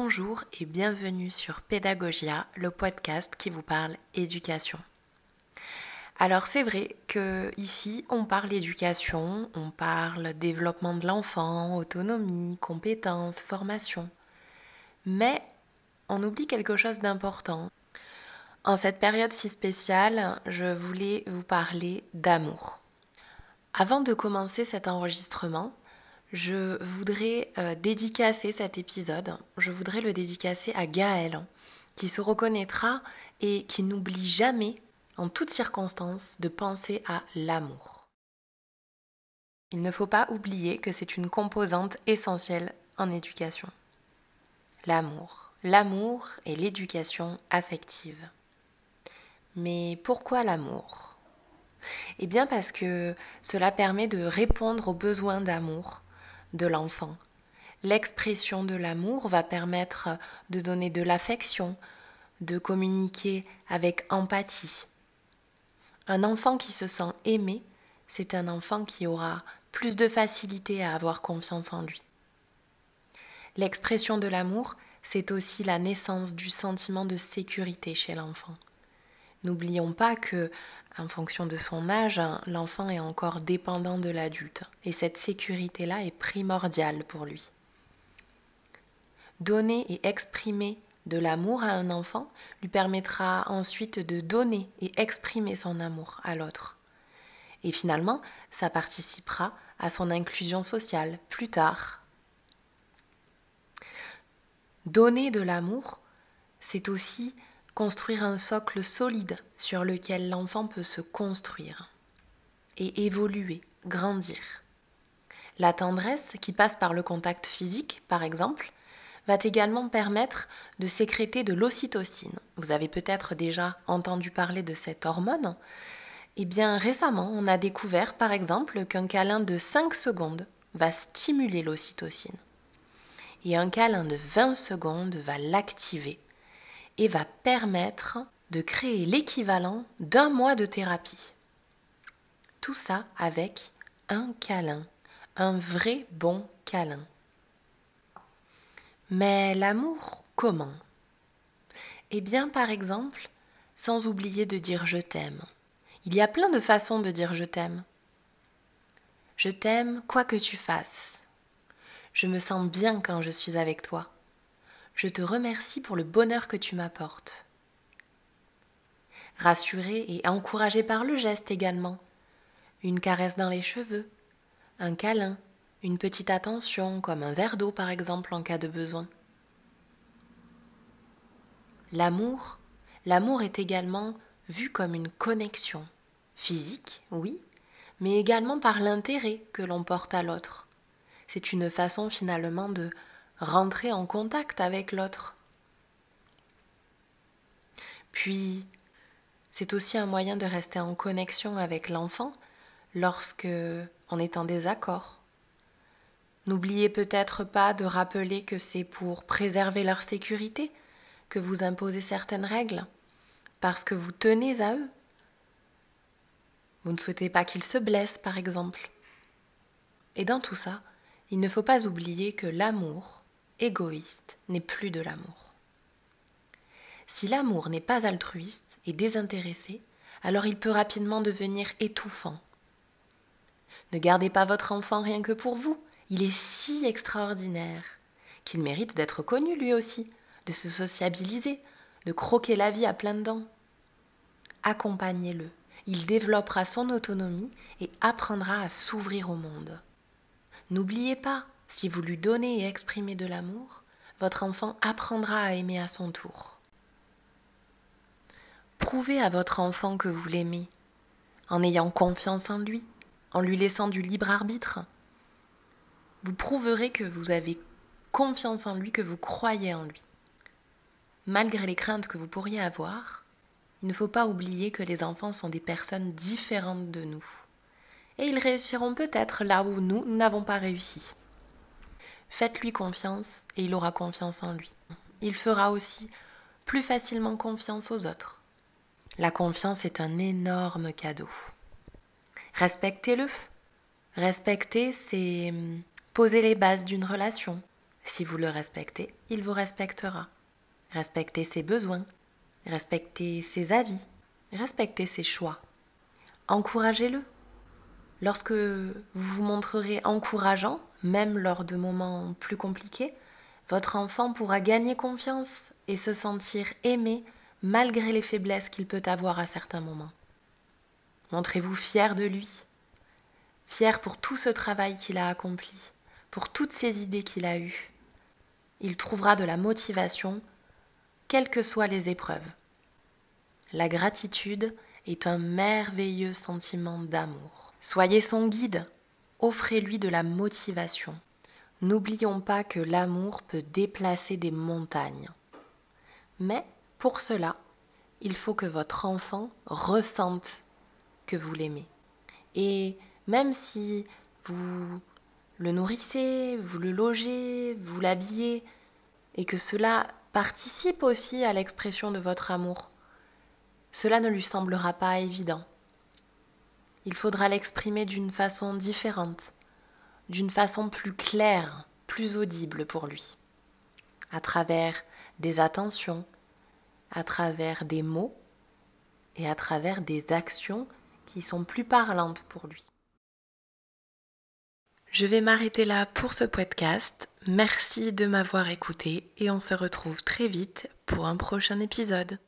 Bonjour et bienvenue sur Pédagogia, le podcast qui vous parle éducation. Alors c'est vrai que ici on parle éducation, on parle développement de l'enfant, autonomie, compétences, formation. Mais on oublie quelque chose d'important. En cette période si spéciale, je voulais vous parler d'amour. Avant de commencer cet enregistrement, je voudrais dédicacer cet épisode, je voudrais le dédicacer à Gaël, qui se reconnaîtra et qui n'oublie jamais, en toutes circonstances, de penser à l'amour. Il ne faut pas oublier que c'est une composante essentielle en éducation. L'amour et l'éducation affective. Mais pourquoi l'amour ? Eh bien parce que cela permet de répondre aux besoins d'amour de l'enfant. L'expression de l'amour va permettre de donner de l'affection, de communiquer avec empathie. Un enfant qui se sent aimé, c'est un enfant qui aura plus de facilité à avoir confiance en lui. L'expression de l'amour, c'est aussi la naissance du sentiment de sécurité chez l'enfant. N'oublions pas que, en fonction de son âge, l'enfant est encore dépendant de l'adulte et cette sécurité-là est primordiale pour lui. Donner et exprimer de l'amour à un enfant lui permettra ensuite de donner et exprimer son amour à l'autre. Et finalement, ça participera à son inclusion sociale plus tard. Donner de l'amour, c'est aussi construire un socle solide sur lequel l'enfant peut se construire et évoluer, grandir. La tendresse, qui passe par le contact physique, par exemple, va également permettre de sécréter de l'ocytocine. Vous avez peut-être déjà entendu parler de cette hormone. Eh bien, récemment, on a découvert, par exemple, qu'un câlin de 5 secondes va stimuler l'ocytocine. Et un câlin de 20 secondes va l'activer et va permettre de créer l'équivalent d'1 mois de thérapie. Tout ça avec un câlin, un vrai bon câlin. Mais l'amour, comment ? Eh bien, par exemple, sans oublier de dire « je t'aime ». Il y a plein de façons de dire « je t'aime ». Je t'aime quoi que tu fasses. Je me sens bien quand je suis avec toi. Je te remercie pour le bonheur que tu m'apportes. Rassuré et encouragé par le geste également. Une caresse dans les cheveux, un câlin, une petite attention comme un verre d'eau par exemple en cas de besoin. L'amour est également vu comme une connexion physique, oui, mais également par l'intérêt que l'on porte à l'autre. C'est une façon finalement de rentrer en contact avec l'autre. Puis, c'est aussi un moyen de rester en connexion avec l'enfant lorsque on est en désaccord. N'oubliez peut-être pas de rappeler que c'est pour préserver leur sécurité que vous imposez certaines règles, parce que vous tenez à eux. Vous ne souhaitez pas qu'ils se blessent, par exemple. Et dans tout ça, il ne faut pas oublier que l'amour égoïste n'est plus de l'amour. Si l'amour n'est pas altruiste et désintéressé, alors il peut rapidement devenir étouffant. Ne gardez pas votre enfant rien que pour vous. Il est si extraordinaire qu'il mérite d'être connu lui aussi, de se sociabiliser, de croquer la vie à pleines dents. Accompagnez-le. Il développera son autonomie et apprendra à s'ouvrir au monde. N'oubliez pas, si vous lui donnez et exprimez de l'amour, votre enfant apprendra à aimer à son tour. Prouvez à votre enfant que vous l'aimez, en ayant confiance en lui, en lui laissant du libre arbitre. Vous prouverez que vous avez confiance en lui, que vous croyez en lui. Malgré les craintes que vous pourriez avoir, il ne faut pas oublier que les enfants sont des personnes différentes de nous. Et ils réussiront peut-être là où nous n'avons pas réussi. Faites-lui confiance et il aura confiance en lui. Il fera aussi plus facilement confiance aux autres. La confiance est un énorme cadeau. Respectez-le. Respecter, c'est poser les bases d'une relation. Si vous le respectez, il vous respectera. Respectez ses besoins, respectez ses avis, respectez ses choix. Encouragez-le. Lorsque vous vous montrerez encourageant, même lors de moments plus compliqués, votre enfant pourra gagner confiance et se sentir aimé malgré les faiblesses qu'il peut avoir à certains moments. Montrez-vous fier de lui, fier pour tout ce travail qu'il a accompli, pour toutes ces idées qu'il a eues. Il trouvera de la motivation, quelles que soient les épreuves. La gratitude est un merveilleux sentiment d'amour. Soyez son guide, offrez-lui de la motivation. N'oublions pas que l'amour peut déplacer des montagnes. Mais pour cela, il faut que votre enfant ressente que vous l'aimez. Et même si vous le nourrissez, vous le logez, vous l'habillez, et que cela participe aussi à l'expression de votre amour, cela ne lui semblera pas évident. Il faudra l'exprimer d'une façon différente, d'une façon plus claire, plus audible pour lui, à travers des attentions, à travers des mots et à travers des actions qui sont plus parlantes pour lui. Je vais m'arrêter là pour ce podcast. Merci de m'avoir écouté et on se retrouve très vite pour un prochain épisode.